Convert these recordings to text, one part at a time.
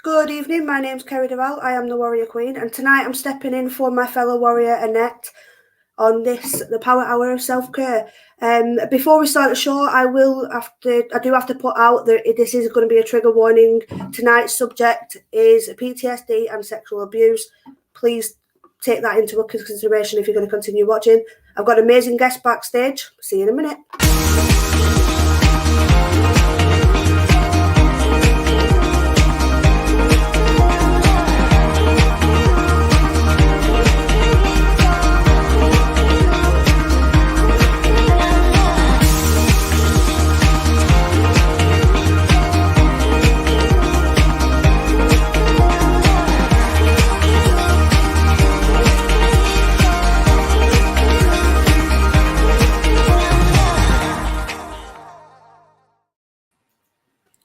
Good evening, my name's Kerry Duval, I am the Warrior Queen, and tonight I'm stepping in for my fellow warrior Annette on the Power Hour of Self-Care. Before we start the show, I do have to put out that this is going to be a trigger warning. Tonight's subject is PTSD and sexual abuse. Please take that into consideration if you're going to continue watching. I've got amazing guests backstage. See you in a minute.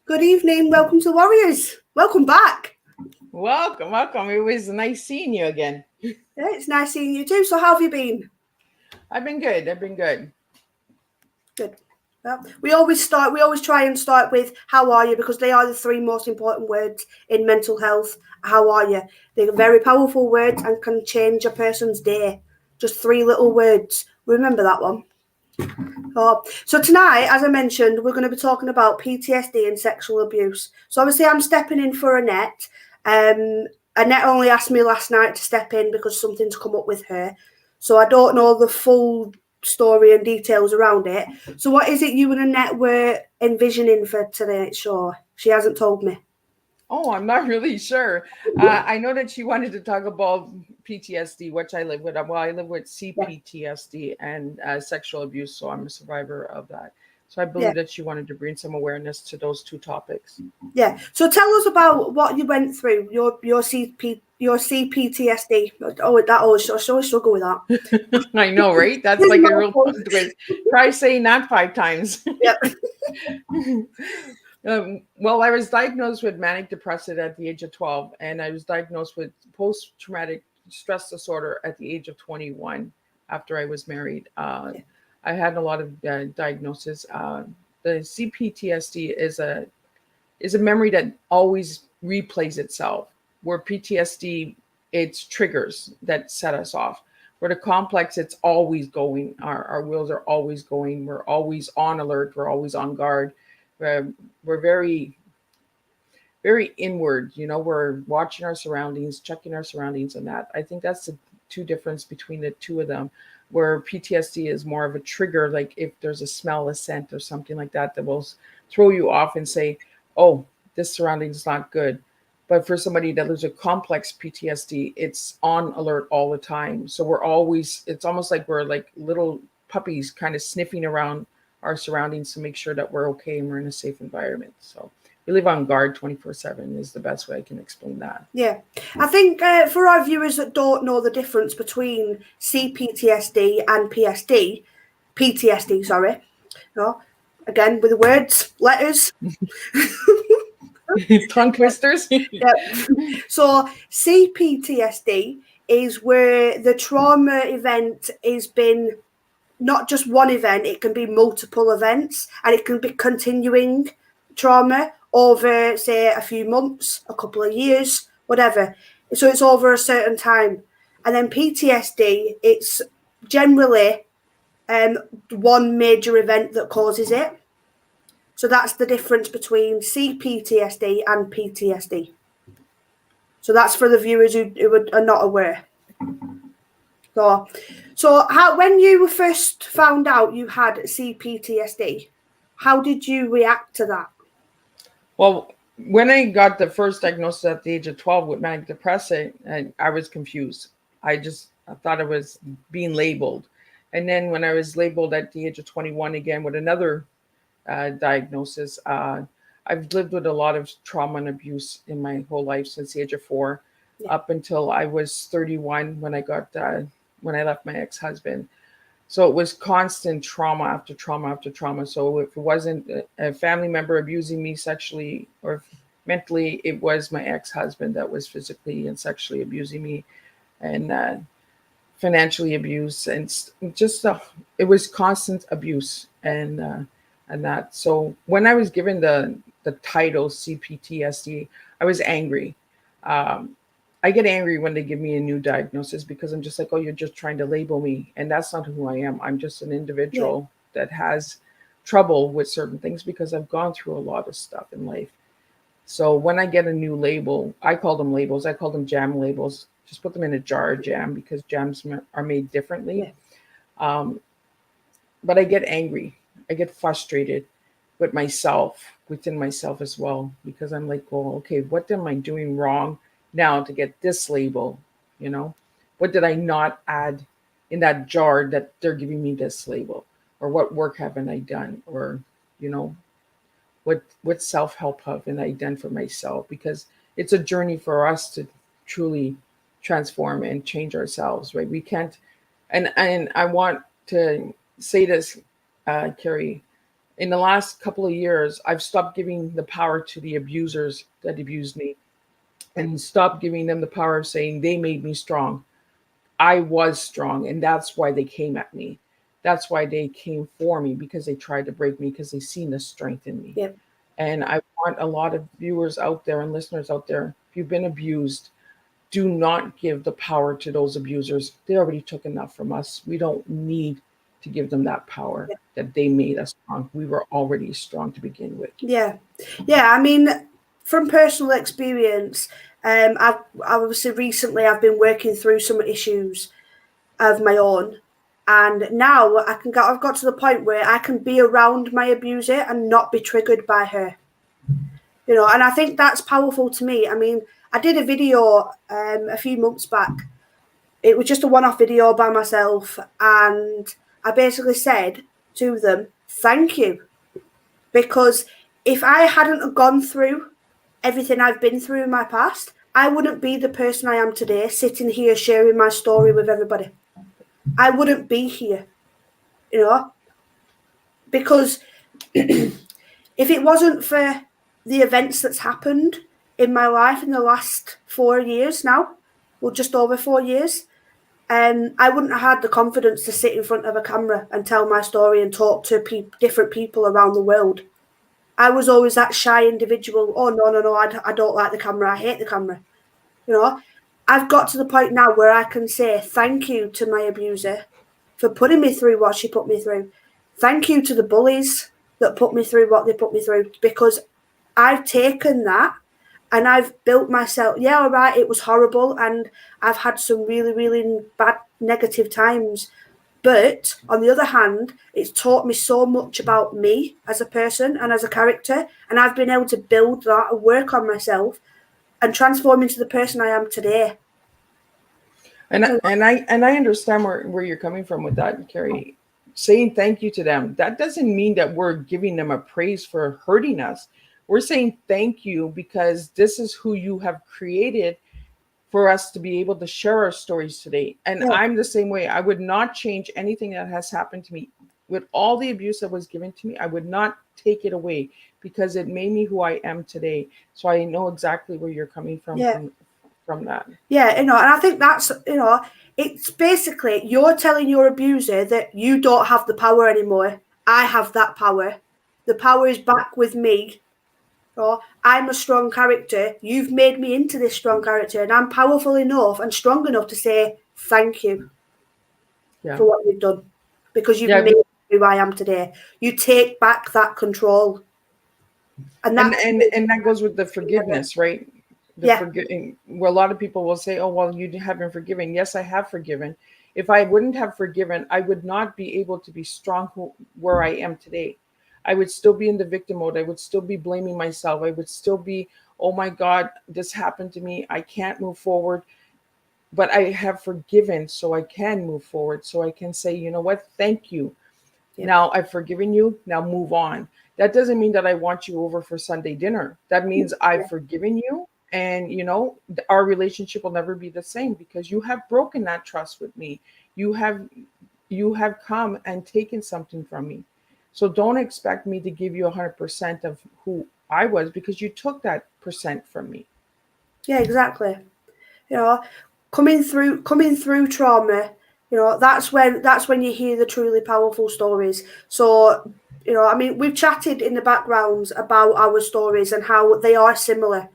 Good evening. Welcome to Warriors. Welcome back. Welcome. It was nice seeing you again. Yeah, it's nice seeing you too. So how have you been? I've been good. Good. Well, we always try and start with how are you, because they are the three most important words in mental health. How are you? They're very powerful words and can change a person's day. Just three little words. Remember that one. So tonight, as I mentioned, we're going to be talking about PTSD and sexual abuse. So obviously I'm stepping in for Annette. Annette only asked me last night to step in because something's come up with her. So I don't know the full story and details around it. So what is it you and Annette were envisioning for tonight's show? She hasn't told me. Oh, I'm not really sure. I know that she wanted to talk about PTSD, which I live with. Well, I live with CPTSD and sexual abuse, so I'm a survivor of that. So I believe that she wanted to bring some awareness to those two topics. Yeah. So tell us about what you went through, your CPTSD. Oh, that always I struggle with that. I know, right? That's like a real tongue twist. Try saying that 5 times. Yeah. Well, I was diagnosed with manic depressive at the age of 12, and I was diagnosed with post-traumatic stress disorder at the age of 21 after I was married. I had a lot of diagnoses. The CPTSD is a memory that always replays itself, where PTSD, it's triggers that set us off. Where the complex, it's always going. Our wheels are always going. We're always on alert. We're always on guard. We're very, very inward. We're watching our surroundings, checking our surroundings, and that. I think that's the two difference between the two of them. Where PTSD is more of a trigger, like if there's a smell, a scent, or something like that will throw you off and say, "Oh, this surrounding is not good." But for somebody that lives with complex PTSD, it's on alert all the time. So it's almost like we're like little puppies kind of sniffing around our surroundings to make sure that we're okay and we're in a safe environment. So we live on guard 24/7 is the best way I can explain that. Yeah. I think for our viewers that don't know the difference between CPTSD and PTSD, sorry. Again, with the words, letters. Tongue twisters. Yep. So CPTSD is where the trauma event has been not just one event, it can be multiple events, and it can be continuing trauma over, say, a few months, a couple of years, whatever. So it's over a certain time. And then PTSD, it's generally one major event that causes it. So that's the difference between CPTSD and PTSD. So that's for the viewers who are not aware. So when you first found out you had CPTSD, how did you react to that? Well, when I got the first diagnosis at the age of 12 with manic depressive, I was confused. I thought I was being labeled. And then when I was labeled at the age of 21 again with another diagnosis, I've lived with a lot of trauma and abuse in my whole life since the age of 4, up until I was 31 when I left my ex-husband. So it was constant trauma after trauma after trauma. So if it wasn't a family member abusing me sexually or mentally, it was my ex-husband that was physically and sexually abusing me, and financially abused, and just it was constant abuse and that. So when I was given the the title CPTSD. I was angry. I get angry when they give me a new diagnosis because I'm just like, oh, you're just trying to label me. And that's not who I am. I'm just an individual that has trouble with certain things because I've gone through a lot of stuff in life. So when I get a new label, I call them labels. I call them jam labels. Just put them in a jar of jam because jams are made differently. But I get angry. I get frustrated with myself, within myself as well, because I'm like, well, okay, what am I doing wrong now to get this label? You know, what did I not add in that jar that they're giving me this label? Or what work haven't I done? Or, you know, what self-help haven't I done for myself? Because it's a journey for us to truly transform and change ourselves, right? We can't, and I want to say this, Kerry, in the last couple of years, I've stopped giving the power to the abusers that abused me and stopped giving them the power of saying they made me strong. I was strong, and that's why they came at me. That's why they came for me, because they tried to break me, because they seen the strength in me. Yep. And I want a lot of viewers out there and listeners out there, if you've been abused, do not give the power to those abusers. They already took enough from us. We don't need to give them that power that they made us strong. We were already strong to begin with. Yeah. I mean, from personal experience, I've obviously recently I've been working through some issues of my own, and now I've got to the point where I can be around my abuser and not be triggered by her. You know, and I think that's powerful to me. I mean, I did a video a few months back. It was just a one-off video by myself, and I basically said to them, thank you. Because if I hadn't gone through everything I've been through in my past, I wouldn't be the person I am today, sitting here sharing my story with everybody. I wouldn't be here, you know, because if it wasn't for the events that's happened in my life in the last 4 years now, well, just over 4 years, I wouldn't have had the confidence to sit in front of a camera and tell my story and talk to different people around the world. I was always that shy individual. Oh, no, I don't like the camera. I hate the camera. You know, I've got to the point now where I can say thank you to my abuser for putting me through what she put me through. Thank you to the bullies that put me through what they put me through, because I've taken that and I've built myself. Yeah, all right, it was horrible and I've had some really, really bad negative times. But on the other hand, it's taught me so much about me as a person and as a character. And I've been able to build that and work on myself and transform into the person I am today. And I understand where you're coming from with that, Kerry. Saying thank you to them, that doesn't mean that we're giving them a praise for hurting us. We're saying thank you because this is who you have created for us to be able to share our stories today. And I'm the same way. I would not change anything that has happened to me. With all the abuse that was given to me, I would not take it away because it made me who I am today. So I know exactly where you're coming from that. Yeah, you know, and I think that's, you know, it's basically you're telling your abuser that you don't have the power anymore. I have that power. The power is back with me. Or I'm a strong character. You've made me into this strong character, and I'm powerful enough and strong enough to say thank you for what you've done, because you've made me who I am today. You take back that control, and that goes with the forgiveness, right? Forgiving. Well, a lot of people will say, "Oh, well, you haven't forgiven." Yes, I have forgiven. If I wouldn't have forgiven, I would not be able to be strong where I am today. I would still be in the victim mode. I would still be blaming myself. I would still be, oh my God, this happened to me. I can't move forward. But I have forgiven, so I can move forward. So I can say, you know what? Thank you. Now I've forgiven you. Now move on. That doesn't mean that I want you over for Sunday dinner. That means I've forgiven you. And, you know, our relationship will never be the same because you have broken that trust with me. You have come and taken something from me. So don't expect me to give you 100% of who I was because you took that percent from me. Yeah, exactly. You know, coming through trauma That's when you hear the truly powerful stories. So, I mean, we've chatted in the background about our stories and how they are similar.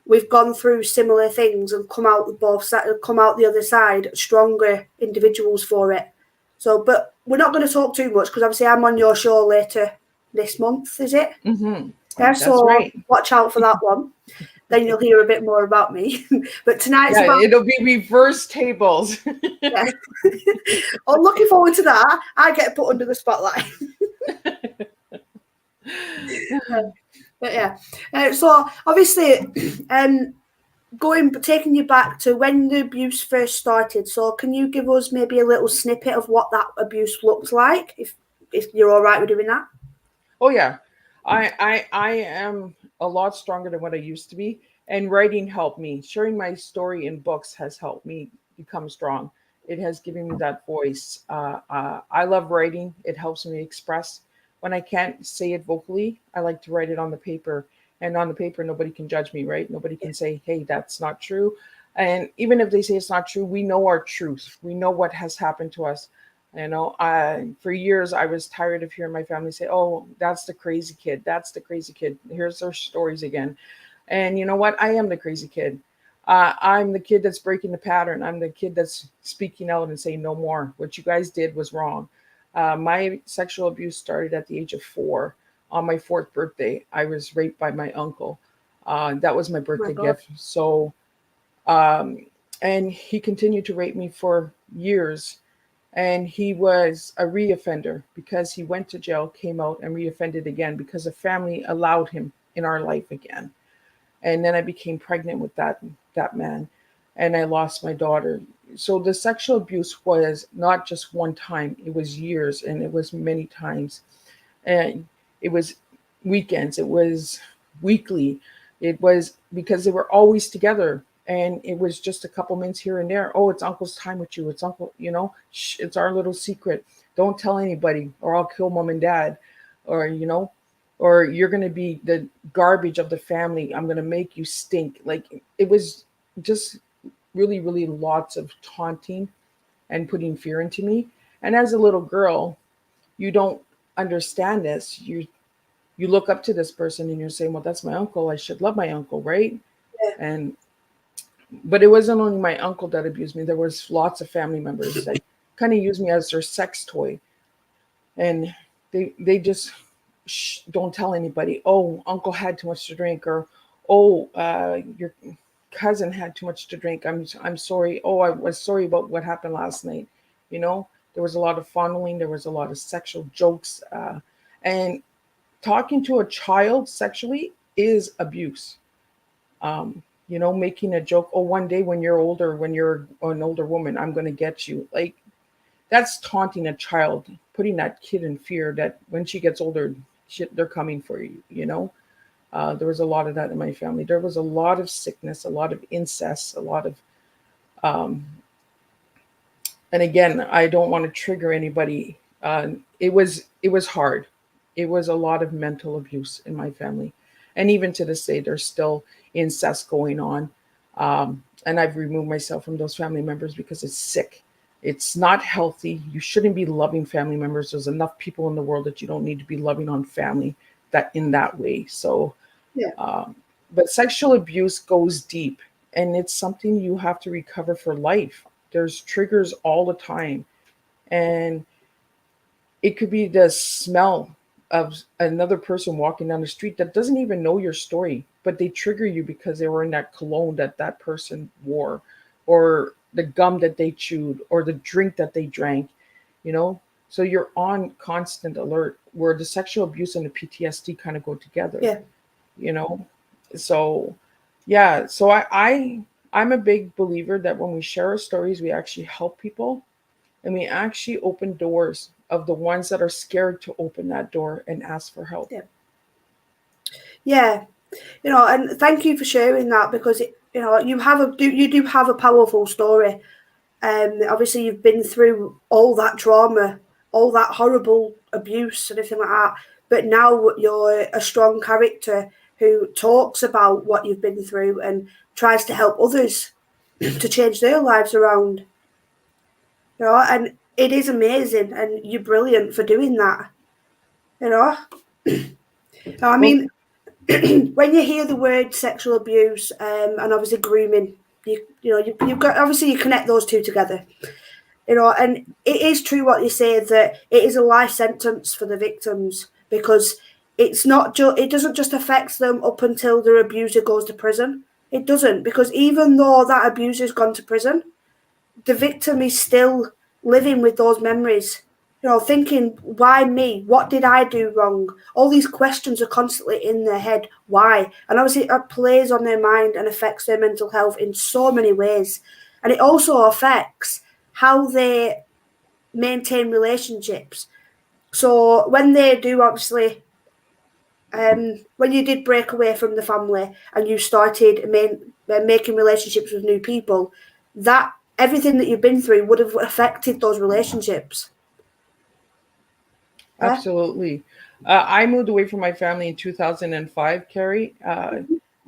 We've gone through similar things and come out the other side stronger individuals for it. So, but we're not going to talk too much because obviously I'm on your show later this month, is it? Mm-hmm. Yeah, That's so right. watch out for that one. Then you'll hear a bit more about me. But tonight's Yeah, about it'll be reverse tables. yeah. I'm looking forward to that. I get put under the spotlight. But yeah, so obviously, taking you back to when the abuse first started. So can you give us maybe a little snippet of what that abuse looked like, if you're all right with doing that? Oh yeah, I am a lot stronger than what I used to be, and writing helped me. Sharing my story in books has helped me become strong. It has given me that voice. I love writing. It helps me express. When I can't say it vocally, I like to write it on the paper. And on the paper, nobody can judge me, right? Nobody can say, "Hey, that's not true." And even if they say it's not true, we know our truth. We know what has happened to us. For years I was tired of hearing my family say, "Oh, that's the crazy kid. That's the crazy kid. Here's their stories again." And you know what? I am the crazy kid. I'm the kid that's breaking the pattern. I'm the kid that's speaking out and saying, "No more. What you guys did was wrong." My sexual abuse started at the age of 4. On my 4th birthday, I was raped by my uncle. That was my Oh my birthday God. gift. So, um, and he continued to rape me for years, and he was a reoffender because he went to jail, came out, and reoffended again because the family allowed him in our life again. And then I became pregnant with that man, and I lost my daughter. So the sexual abuse was not just one time; it was years, and it was many times, and it was weekends, it was weekly, it was because they were always together, and it was just a couple minutes here and there. Oh, it's uncle's time with you, it's uncle, shh, it's our little secret, don't tell anybody or I'll kill mom and dad, or or you're going to be the garbage of the family, I'm going to make you stink. Like, it was just really, really lots of taunting and putting fear into me. And as a little girl, you don't understand this. You look up to this person and you're saying, well, that's my uncle, I should love my uncle, right? Yeah. And but it wasn't only my uncle that abused me. There was lots of family members that kind of used me as their sex toy. And they just, shh, don't tell anybody. Oh, uncle had too much to drink, or oh, your cousin had too much to drink. I'm sorry. Oh, I was sorry about what happened last night. There was a lot of fondling. There was a lot of sexual jokes, and talking to a child sexually is abuse. Making a joke. Oh, one day when you're older, when you're an older woman, I'm going to get you. Like, that's taunting a child, putting that kid in fear that when she gets older, they're coming for you. There was a lot of that in my family. There was a lot of sickness, a lot of incest, a lot of, um, and again, I don't want to trigger anybody. It was hard. It was a lot of mental abuse in my family, and even to this day, there's still incest going on. And I've removed myself from those family members because it's sick. It's not healthy. You shouldn't be loving family members. There's enough people in the world that you don't need to be loving on family that in that way. So, Yeah. um, but sexual abuse goes deep, and it's something you have to recover for life. There's triggers all the time, and it could be the smell of another person walking down the street that doesn't even know your story, but they trigger you because they were in that cologne that person wore, or the gum that they chewed, or the drink that they drank, you know? So you're on constant alert, where the sexual abuse and the PTSD kind of go together, Yeah. you know? So, yeah, so I'm a big believer that when we share our stories, we actually help people, and we actually open doors of the ones that are scared to open that door and ask for help. Yeah. Yeah. And thank you for sharing that because you do have a powerful story. Obviously, you've been through all that trauma, all that horrible abuse, and everything like that. But now you're a strong character who talks about what you've been through and tries to help others to change their lives around. You know, and it is amazing, and you're brilliant for doing that. You know, I Well, mean, when you hear the word sexual abuse and obviously grooming, you've got obviously you connect those two together. You know, and it is true what you say that it is a life sentence for the victims because it's not just it doesn't just affect them up until their abuser goes to prison. It doesn't because even though that abuser's gone to prison, the victim is still living with those memories. You know, thinking, why me? What did I do wrong? All these questions are constantly in their head. Why? And obviously, it plays on their mind and affects their mental health in so many ways. And it also affects how they maintain relationships. So when they do, obviously, when you did break away from the family and you started making relationships with new people, that everything that you've been through would have affected those relationships. Yeah, absolutely. I moved away from my family in 2005, Kerry,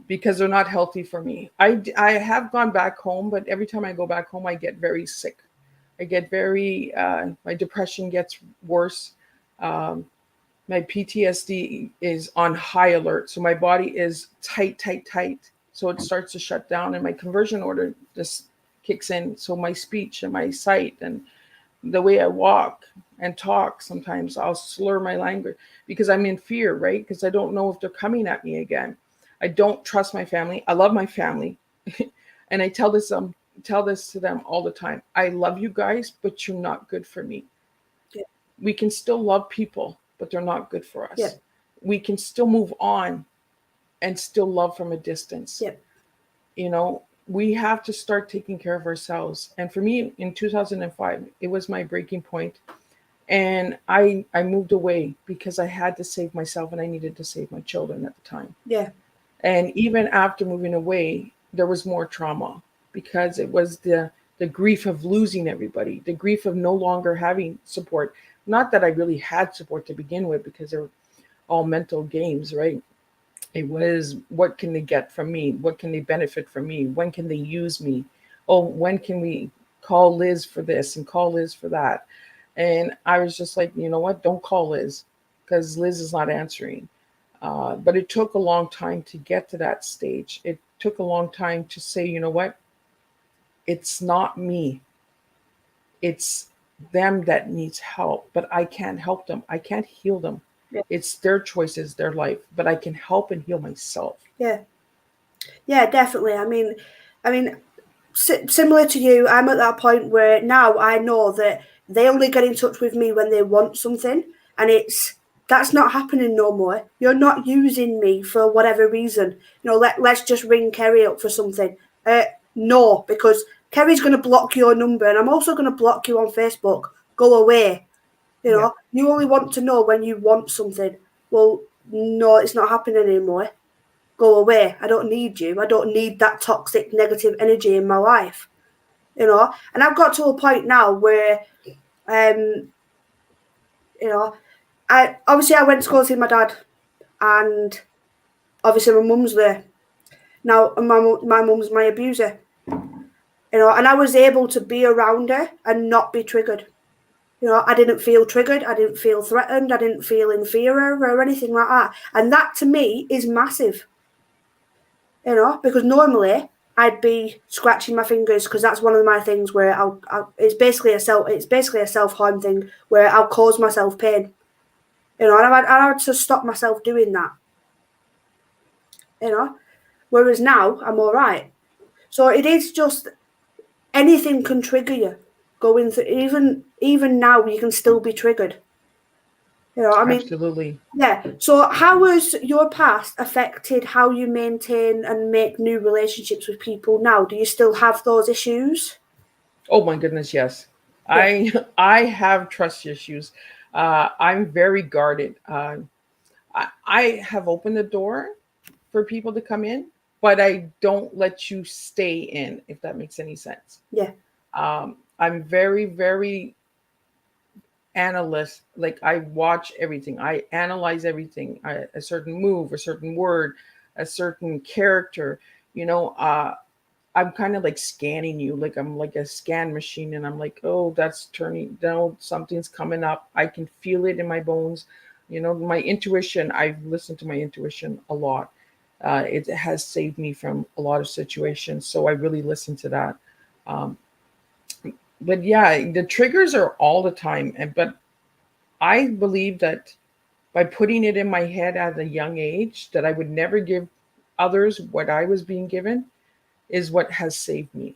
because they're not healthy for me. I have gone back home, but every time I go back home, I get very sick. I get my depression gets worse. Um, my PTSD is on high alert. So my body is tight, tight, tight. So it starts to shut down and my conversion order just kicks in. So my speech and my sight and the way I walk and talk, sometimes I'll slur my language because I'm in fear, right? Because I don't know if they're coming at me again. I don't trust my family. I love my family. And I tell this to them all the time. I love you guys, but you're not good for me. yeah, We can still love people, but they're not good for yeah, us. We can still move on and still love from a distance. yeah, You know, we have to start taking care of ourselves. And for me in 2005, it was my breaking point. And I moved away because I had to save myself and I needed to save my children at the time. yeah, And even after moving away, there was more trauma because it was the grief of losing everybody, the grief of no longer having support. Not that I really had support to begin with because they're all mental games, right? It was what can they get from me? What can they benefit from me? When can they use me? Oh, when can we call Liz for this and call Liz for that? And I was just like, you know what? Don't call Liz because Liz is not answering. But it took a long time to get to that stage. It took a long time to say, you know what? It's not me. It's them that needs help, but I can't help them. I can't heal them. yeah, It's their choices, their life, but I can help and heal myself. yeah, yeah, definitely. I mean, similar to you, I'm at that point where now I know that they only get in touch with me when they want something, and that's not happening no more. You're not using me for whatever reason. You know, let's just ring Kerry up for something. No, because Kerry's going to block your number, and I'm also going to block you on Facebook. Go away. You Yeah, know, you only want to know when you want something. Well, no, it's not happening anymore. Go away. I don't need you. I don't need that toxic negative energy in my life. You know, and I've got to a point now where, um, you know, I went to go see my dad, and obviously my mum's there now. And my mum's my abuser. You know, and I was able to be around her and not be triggered. You know, I didn't feel triggered. I didn't feel threatened. I didn't feel inferior or anything like that. And that to me is massive. You know, because normally I'd be scratching my fingers because that's one of my things where it's basically a self harm thing where I'll cause myself pain. You know, and I had to stop myself doing that. You know, whereas now I'm all right. So it is just anything can trigger you. Going through even now you can still be triggered. You know, I mean, absolutely. yeah. So how has your past affected how you maintain and make new relationships with people now? Do you still have those issues? Oh my goodness, yes. Yeah, I have trust issues. I'm very guarded. I have opened the door for people to come in, but I don't let you stay in, if that makes any sense. yeah, I'm very, very analyst. Like I watch everything. I analyze everything. A certain move, a certain word, a certain character. You know, I'm kind of like scanning you, like I'm like a scan machine, and I'm like, oh, that's turning down, something's coming up. I can feel it in my bones. My intuition, I've listened to my intuition a lot. It has saved me from a lot of situations, so I really listen to that. Um, but yeah, the triggers are all the time, but I believe that by putting it in my head at a young age that I would never give others what I was being given is what has saved me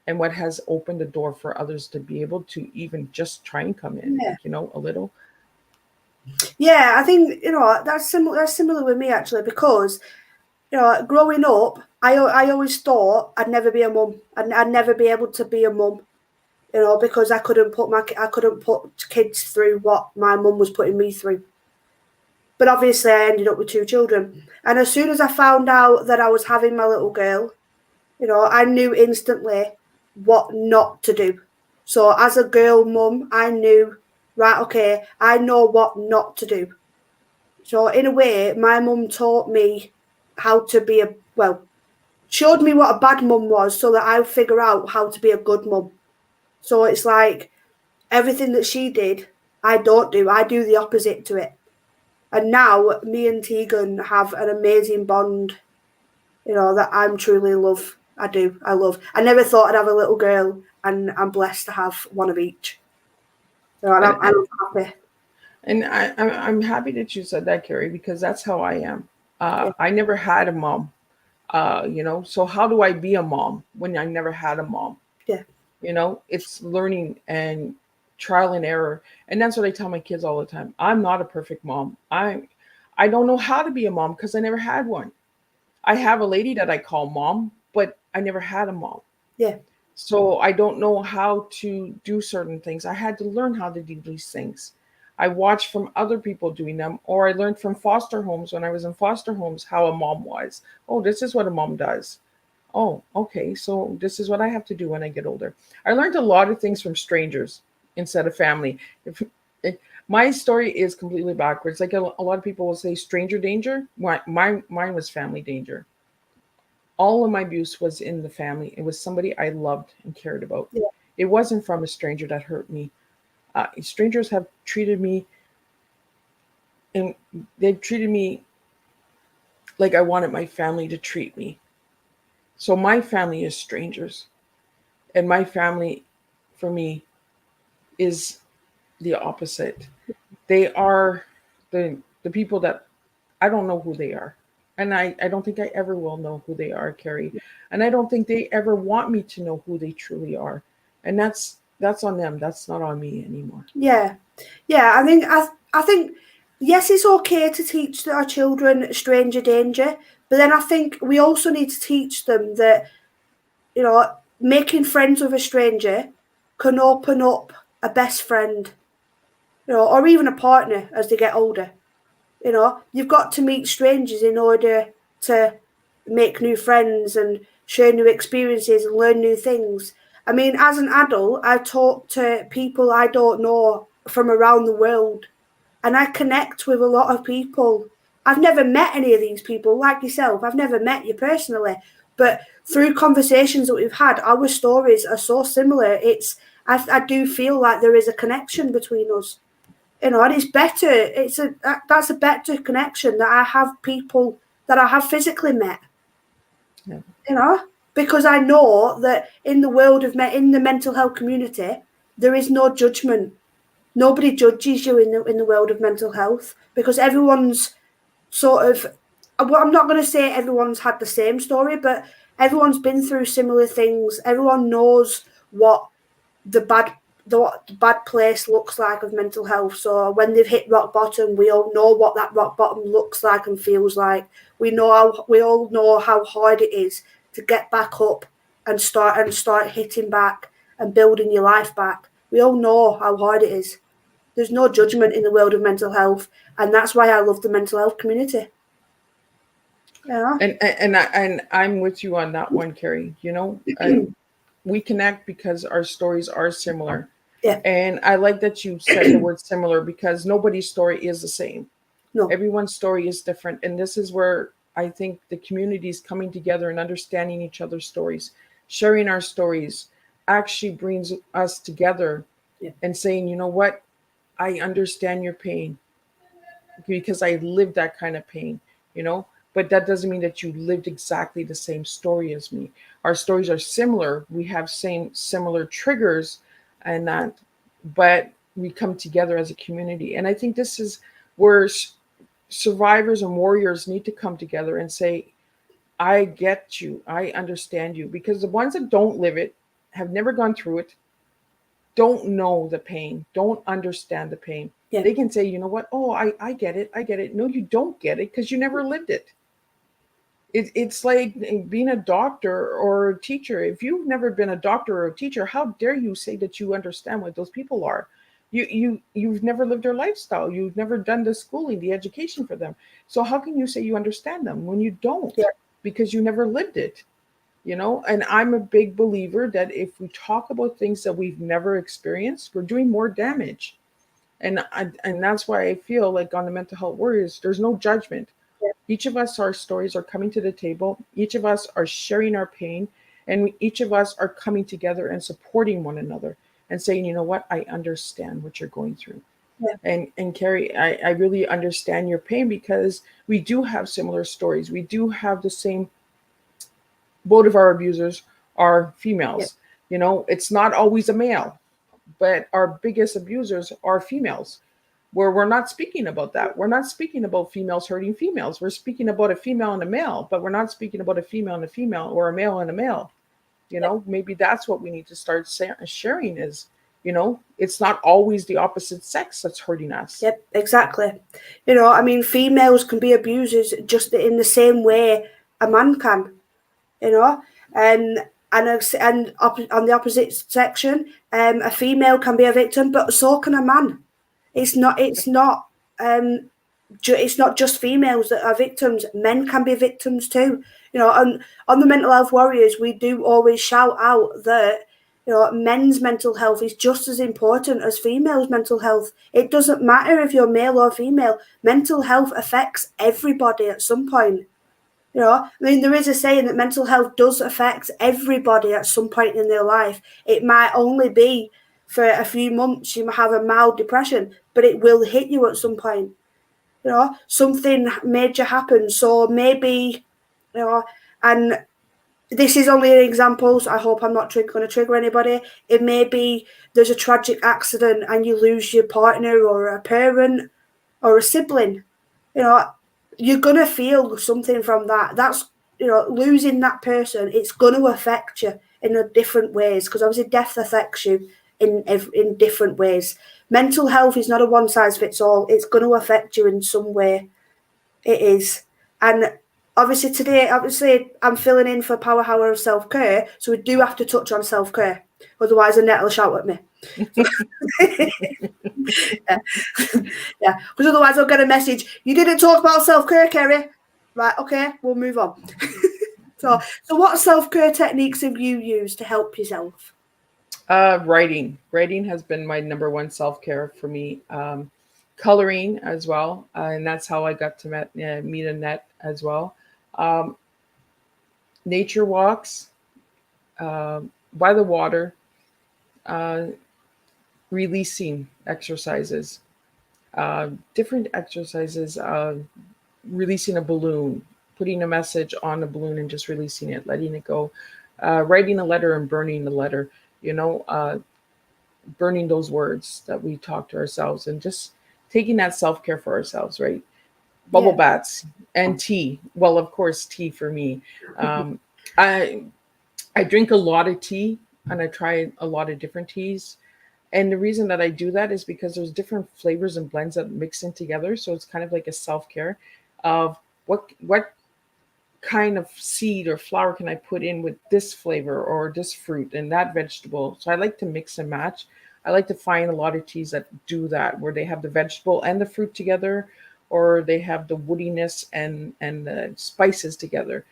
and what has opened the door for others to be able to even just try and come in, Yeah. like, a little. Yeah, I think that's similar. That's similar with me actually, because growing up, I always thought I'd never be a mum, and I'd never be able to be a mum. Because I couldn't put kids through what my mum was putting me through. But obviously, I ended up with 2 children, and as soon as I found out that I was having my little girl, I knew instantly what not to do. So as a girl mum, I knew, right, okay, I know what not to do. So in a way, my mum taught me how to be showed me what a bad mum was so that I would figure out how to be a good mum. So it's like everything that she did, I don't do. I do the opposite to it. And now me and Tegan have an amazing bond, that I'm truly love. I do. I love. I never thought I'd have a little girl, and I'm blessed to have one of each. And And, I'm happy. I'm happy that you said that, Carrie, because that's how I am. Yeah. I never had a mom, so how do I be a mom when I never had a mom? Yeah. It's learning and trial and error. And that's what I tell my kids all the time. I'm not a perfect mom. I don't know how to be a mom because I never had one. I have a lady that I call mom, but I never had a mom. Yeah. So I don't know how to do certain things. I had to learn how to do these things. I watched from other people doing them, or I learned from foster homes when I was in foster homes how a mom was. Oh, this is what a mom does. Oh, okay. So this is what I have to do when I get older. I learned a lot of things from strangers instead of family. If my story is completely backwards. Like a lot of people will say stranger danger. Mine was family danger. All of my abuse was in the family. It was somebody I loved and cared about. Yeah. It wasn't from a stranger that hurt me. Strangers have treated me, and they've treated me like I wanted my family to treat me. So my family is strangers, and my family, for me, is the opposite. They are the people that I don't know who they are. And I don't think I ever will know who they are, Carrie. And I don't think they ever want me to know who they truly are. And that's on them. That's not on me anymore. Yeah. Yeah. I think yes, it's okay to teach our children stranger danger, but then I think we also need to teach them that making friends with a stranger can open up a best friend, or even a partner as they get older. You've got to meet strangers in order to make new friends and share new experiences and learn new things. I mean, as an adult, I talk to people I don't know from around the world, and I connect with a lot of people. I've never met any of these people, like yourself. I've never met you personally, but through conversations that we've had, our stories are so similar. I do feel like there is a connection between us, and it's better. That's a better connection that I have people that I have physically met, Yeah. because I know that in the world in the mental health community, there is no judgment. Nobody judges you in the world of mental health, because everyone's sort of. Well, I'm not going to say everyone's had the same story, but everyone's been through similar things. Everyone knows what the bad what the bad place looks like of mental health. So when they've hit rock bottom, we all know what that rock bottom looks like and feels like. We all know how hard it is to get back up and start hitting back and building your life back. We all know how hard it is. There's no judgment in the world of mental health, and that's why I love the mental health community. Yeah. And I'm with you on that one, Carrie. We connect because our stories are similar. Yeah. And I like that you said the word similar because nobody's story is the same. No. Everyone's story is different. And this is where I think the community is coming together and understanding each other's stories. sharing our stories actually brings us together and saying, you know what, I understand your pain because I lived that kind of pain, you know. But that doesn't mean that you lived exactly the same story as me. Our stories are similar. We have similar triggers and that, but we come together as a community. And I think this is where survivors and warriors need to come together and say, I get you, I understand you. Because the ones that don't live it, have never gone through it, don't know the pain, don't understand the pain. Yeah. They can say, you know what, oh, I get it, I get it. No, you don't get it because you never lived it. It's like being a doctor or a teacher. If you've never been a doctor or a teacher, how dare you say that you understand what those people are? You've never lived their lifestyle. You've never done the schooling, the education for them. So how can you say you understand them when you don't? Yeah. Because you never lived it, you know. And I'm a big believer that if we talk about things that we've never experienced, we're doing more damage. And that's why I feel like on the mental health warriors, there's no judgment. Yeah. Each of us, our stories are coming to the table. Each of us are sharing our pain, and each of us are coming together and supporting one another and saying, you know what, I understand what you're going through. Yeah. And Kerry, I really understand your pain because we do have similar stories. We do have the same. Both of our abusers are Yeah. females. You know, it's not always a male, but our biggest abusers are females, where we're not speaking about that. We're not speaking about females hurting females. We're speaking about a female and a male, but we're not speaking about a female and a female or a male and a male. You know, maybe that's what we need to start sharing is, you know, it's not always the opposite sex that's hurting us. Yep, exactly. You know, I mean, females can be abusers just in the same way a man can. You know, on the opposite section, a female can be a victim, but so can a man. It's not. It's not. It's not just females that are victims. Men can be victims too. You know, on the mental health warriors, we do always shout out that, you know, men's mental health is just as important as females' mental health. It doesn't matter if you're male or female. Mental health affects everybody at some point. You know, I mean, there is a saying that mental health does affect everybody at some point in their life. It might only be for a few months, you might have a mild depression, but it will hit you at some point. You know, something major happens. So maybe, you know, and this is only an example, so I hope I'm not going to trigger anybody. It may be there's a tragic accident and you lose your partner or a parent or a sibling. You know, you're going to feel something from that. That's, you know, losing that person, it's going to affect you in a different ways, because obviously death affects you in different ways. Mental health is not a one size fits all. It's going to affect you in some way. It is. And obviously today, I'm filling in for Power Hour of Self Care, so we do have to touch on self care. Otherwise, Annette will shout at me. So, yeah, yeah. Because otherwise, I'll get a message. You didn't talk about self care, Kerry. Right? Okay, we'll move on. So what self care techniques have you used to help yourself? Writing has been my number one self-care for me. Coloring as well, and that's how I got to meet Annette as well. um, Nature walks, uh, by the water, uh, releasing exercises, different exercises, releasing a balloon, putting a message on a balloon and just releasing it, letting it go, writing a letter and burning the letter, you know, burning those words that we talk to ourselves and just taking that self-care for ourselves, right? Bubble Yeah. baths and tea. Well, of course, tea for me. Um, I I drink a lot of tea and I try a lot of different teas. And the reason that I do that is because there's different flavors and blends that mix in together. So it's kind of like a self-care of what kind of seed or flower can I put in with this flavor or this fruit and that vegetable. So I like to mix and match. I like to find a lot of teas that do that, where they have the vegetable and the fruit together, or they have the woodiness and the spices together.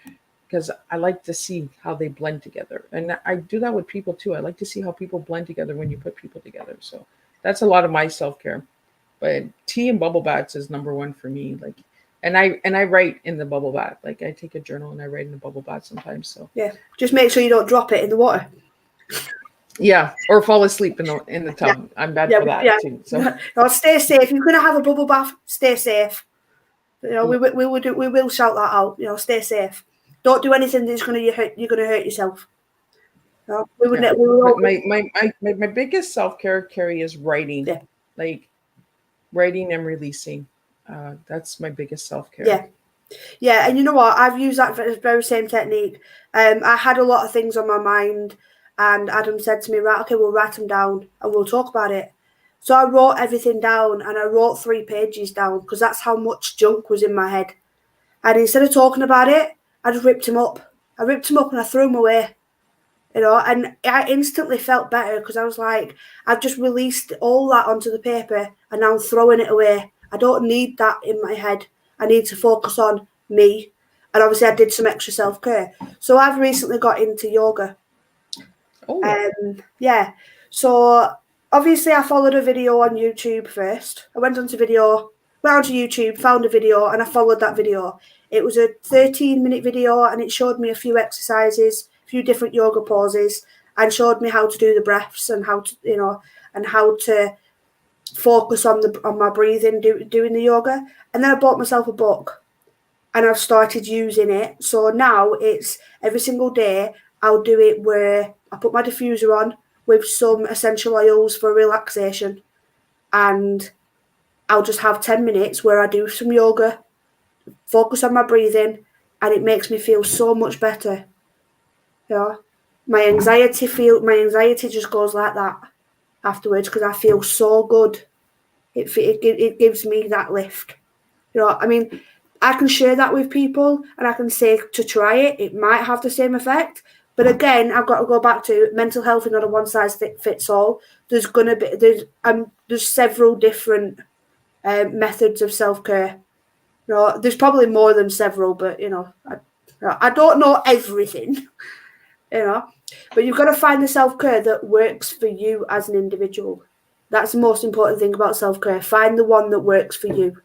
Because I like to see how they blend together, and I do that with people too. I like to see how people blend together when you put people together. So that's a lot of my self care. But tea and bubble baths is number one for me. Like And I write in the bubble bath. Like I take a journal and I write in the bubble bath sometimes. So Yeah, just make sure you don't drop it in the water. yeah, or fall asleep in the tub. I'm bad for that too. So no, stay safe. If you're gonna have a bubble bath, stay safe. You know, we will shout that out. You know, stay safe. Don't do anything that's you're gonna hurt yourself. No, my biggest self-care, Kerry, is writing. Yeah. Like writing and releasing. That's my biggest self-care. Yeah. Yeah, and you know what? I've used that very same technique. I had a lot of things on my mind, and Adam said to me, right, okay, we'll write them down and we'll talk about it. So I wrote everything down, and I wrote 3 pages down because that's how much junk was in my head. And instead of talking about it, I just ripped him up. I ripped him up and I threw him away. You know, and I instantly felt better because I was like, I've just released all that onto the paper and now I'm throwing it away. I don't need that in my head. I need to focus on me. And obviously I did some extra self-care. So I've recently got into yoga. Oh. Yeah. So obviously I followed a video on YouTube first. I went onto YouTube, found a video, and I followed that video. It was a 13-minute video and it showed me a few exercises, a few different yoga poses, and showed me how to do the breaths and how to, you know, and how to focus on my breathing doing the yoga. And then I bought myself a book and I've started using it. So now it's every single day I'll do it where I put my diffuser on with some essential oils for relaxation, and I'll just have 10 minutes where I do some yoga, focus on my breathing, and it makes me feel so much better. Yeah, my anxiety just goes like that afterwards because I feel so good. It gives me that lift. You know, I mean, I can share that with people and I can say to try it. It might have the same effect. But again, I've got to go back to mental health is not a one size fits all. There's several different methods of self-care. You know, there's probably more than several, but you know, I don't know everything. You know, but you've got to find the self-care that works for you as an individual. That's the most important thing about self-care. Find the one that works for you.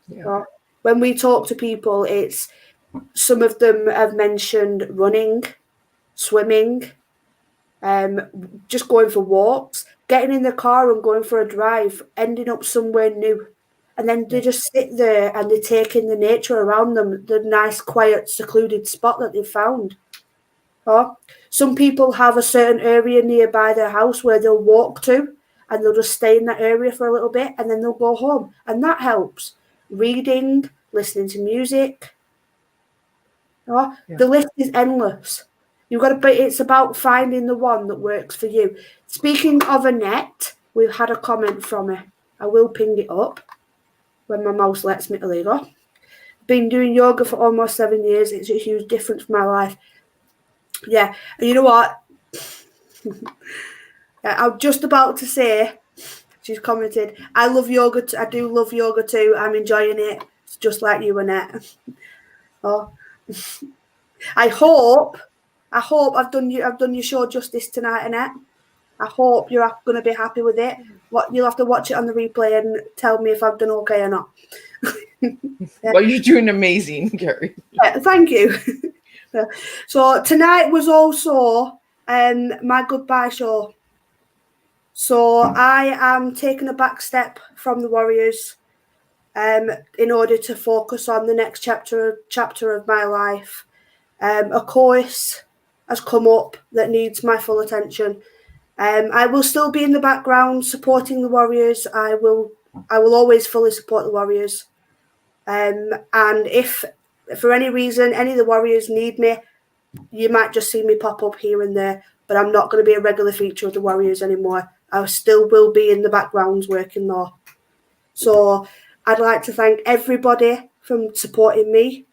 Yeah. When we talk to people, it's some of them have mentioned running, swimming, just going for walks, getting in the car and going for a drive, ending up somewhere new. And then they just sit there and they take in the nature around them, the nice, quiet, secluded spot that they've found. Some people have a certain area nearby their house where they'll walk to and they'll just stay in that area for a little bit and then they'll go home. And that helps. Reading, listening to music. The list is endless. It's about finding the one that works for you. Speaking of Annette, we've had a comment from her. I will ping it up when my mouse lets me. There you go. Been doing yoga for almost 7 years. It's a huge difference for my life. Yeah, and you know what? I'm just about to say, she's commented, I love yoga. I do love yoga too. I'm enjoying it. It's just like you, Annette. I hope I've done your show justice tonight, Annette. I hope you're going to be happy with it. You'll have to watch it on the replay and tell me if I've done okay or not. Well, you're doing amazing, Kerry. Thank you. So tonight was also my goodbye show. So I am taking a back step from the Warriors in order to focus on the next chapter of my life. A course has come up that needs my full attention. I will still be in the background supporting the Warriors. I will always fully support the Warriors. And if for any reason any of the Warriors need me, you might just see me pop up here and there, but I'm not going to be a regular feature of the Warriors anymore. I still will be in the backgrounds working though. So I'd like to thank everybody for supporting me,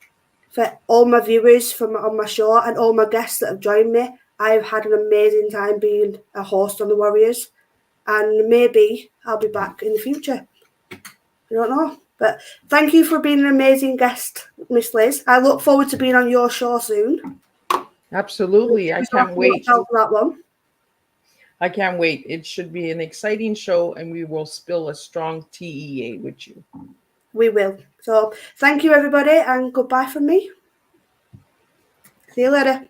for all my viewers on my show and all my guests that have joined me. I've had an amazing time being a host on the Warriors, and maybe I'll be back in the future. I don't know. But thank you for being an amazing guest, Miss Liz. I look forward to being on your show soon. Absolutely. I can't wait. That one. I can't wait. It should be an exciting show, and we will spill a strong TEA with you. We will. So thank you, everybody, and goodbye from me. See you later.